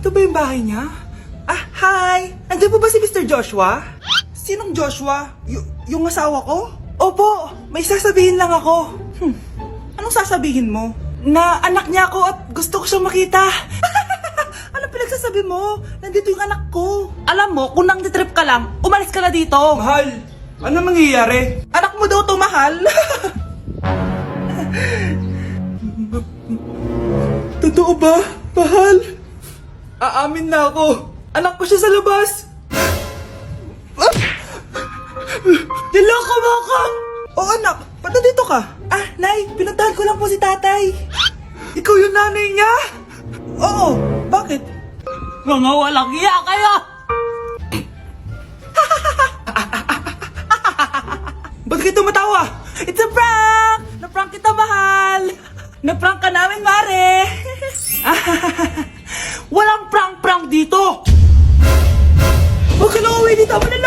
Ito ba yung bahay niya? Ah, hi! Andiyan po ba si Mr. Joshua? Sinong Joshua? Yung asawa ko? Opo, may sasabihin lang ako. Anong sasabihin mo? Na anak niya ako at gusto ko siyang makita. Anong pinagsasabi mo? Nandito yung anak ko. Alam mo, kung nang trip ka lang, umalis ka na dito. Mahal, ano mangyayari? Anak mo daw to, mahal. Totoo ba, mahal? Aamin na ako. Anak ko siya sa labas. Niloko mo ako! Oh anak, ba't nandito ka? Ah, Nay, pinuntahan ko lang po si tatay. Ikaw yung nanay niya? Oo, bakit? Mga walang iya kayo! Ba't kayo tumatawa? It's a prank! Na-prank kita, mahal! Na-prank ka namin, mare! Walang prank-prank dito! Huwag ka na uwi dito, manalo!